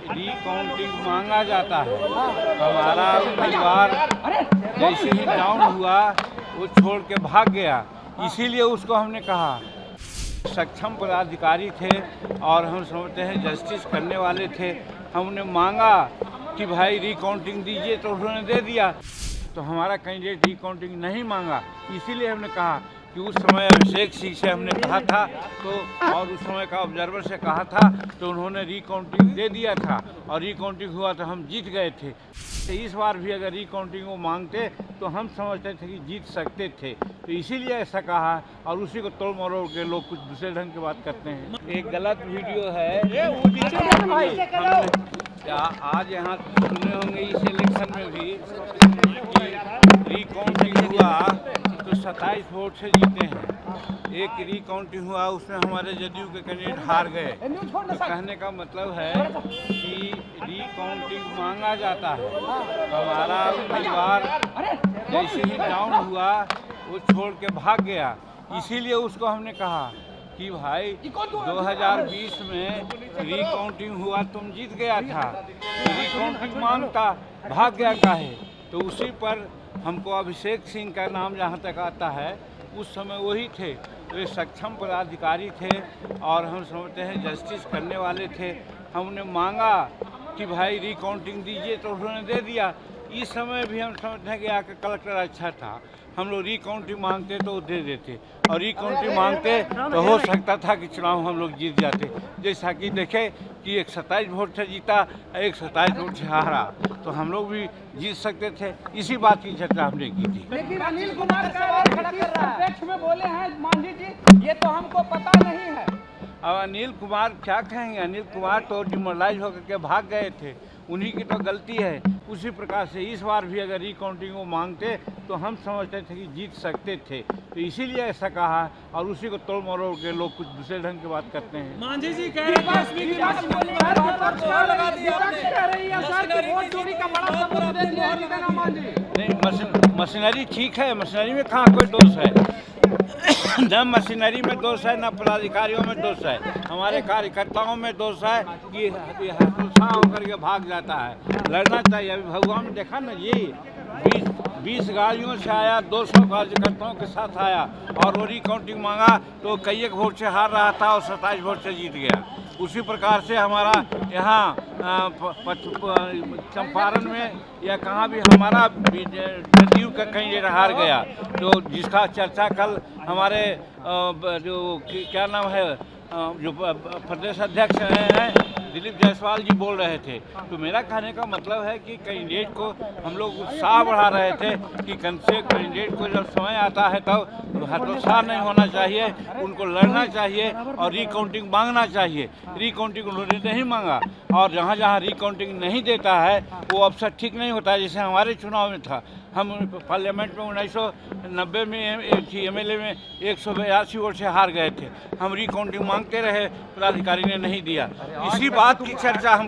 Recounting मांगा जाता है। हमारा परिवार जैसे ही डाउन हुआ वो छोड़ के भाग गया, इसीलिए उसको हमने कहा। सक्षम पदाधिकारी थे और हम समझते हैं जस्टिस करने वाले थे। हमने मांगा कि भाई रिकाउंटिंग दीजिए तो उन्होंने दे दिया। तो हमारा कैंडिडेट रिकाउंटिंग नहीं मांगा, इसीलिए हमने कहा कि उस समय अभिषेक सिंह से हमने कहा था तो और उस समय का ऑब्जर्वर से कहा था तो उन्होंने रिकाउंटिंग दे दिया था और रिकाउंटिंग हुआ तो हम जीत गए थे। तो इस बार भी अगर रिकाउंटिंग वो मांगते तो हम समझते थे कि जीत सकते थे, तो इसीलिए ऐसा कहा और उसी को तोड़ मरोड़ के लोग कुछ दूसरे ढंग की बात करते हैं। एक गलत वीडियो है। आज यहाँ सुने होंगे इस इलेक्शन में भी कि रिकाउंटिंग हुआ तो 27 वोट से जीते हैं। एक रिकाउंटिंग हुआ उसमें हमारे जदयू के कैंडिडेट हार गए। तो कहने का मतलब है कि रिकाउंटिंग मांगा जाता है। हमारा परिवार जैसे ही डाउन हुआ वो छोड़ के भाग गया, इसीलिए उसको हमने कहा कि भाई 2020 में रिकाउंटिंग हुआ तुम जीत गया था, रिकाउंटिंग मांगता भाग गया काहे। तो उसी पर हमको अभिषेक सिंह का नाम जहाँ तक आता है उस समय वही थे, वे सक्षम पदाधिकारी थे और हम समझते हैं जस्टिस करने वाले थे। हमने मांगा कि भाई रिकाउंटिंग दीजिए तो उन्होंने दे दिया। इस समय भी हम समझते हैं कि आकर कलेक्टर अच्छा था, हम लोग रिकाउंटिंग मांगते तो दे देते और रिकाउंटिंग मांगते तो हो सकता था कि चुनाव हम लोग जीत जाते। जैसा कि देखे कि एक 27 वोट से जीता, एक 27 वोट से हारा, तो हम लोग भी जीत सकते थे। इसी बात की चर्चा हमने की थी। लेकिन अनिल कुमार का में बोले हैं मांझी जी, ये तो हमको पता नहीं है। अब अनिल कुमार क्या कहेंगे, अनिल कुमार तो डिमोरलाइज होकर के भाग गए थे, उन्हीं की तो गलती है। उसी प्रकार से इस बार भी अगर रिकाउंटिंग वो मांगते तो हम समझते थे कि जीत सकते थे, तो इसीलिए ऐसा कहा और उसी को तोड़ मरोड़ के लोग कुछ दूसरे ढंग की बात करते हैं। मांझी जी कह रही नहीं, मशीनरी ठीक है, मशीनरी में कहाँ कोई दोष है। न मशीनरी में दोष है, न पदाधिकारियों में दोष है, हमारे कार्यकर्ताओं में दोष है कि हतोत्साह होकर के भाग जाता है। लड़ना चाहिए। अभी भगवान ने देखा ना, ये 20 गाड़ियों से आया, 200 कार्यकर्ताओं के साथ आया और वो रिकाउंटिंग मांगा तो कई एक वोट से हार रहा था और 27 वोट से जीत गया। उसी प्रकार से हमारा यहाँ चंपारण में या कहाँ भी हमारा जदयू का कैंडिडेट हार गया, तो जिसका चर्चा कल हमारे जो क्या नाम है जो प्रदेश अध्यक्ष हैं दिलीप जायसवाल जी बोल रहे थे। तो मेरा कहने का मतलब है कि कैंडिडेट को हम लोग उत्साह बढ़ा रहे थे कि कम से कैंडिडेट को जब समय आता है तब हतोत्साह नहीं होना चाहिए, उनको लड़ना चाहिए और रिकाउंटिंग मांगना चाहिए। रिकाउंटिंग उन्होंने नहीं मांगा और जहाँ जहाँ रिकाउंटिंग नहीं देता है वो अवसर ठीक नहीं होता है। जैसे हमारे चुनाव में था, हम पार्लियामेंट में 1990 में MLA में 182 वोट से हार गए थे। हम रिकाउंटिंग मांगते रहे, पदाधिकारी ने नहीं दिया। इसी बात की चर्चा हम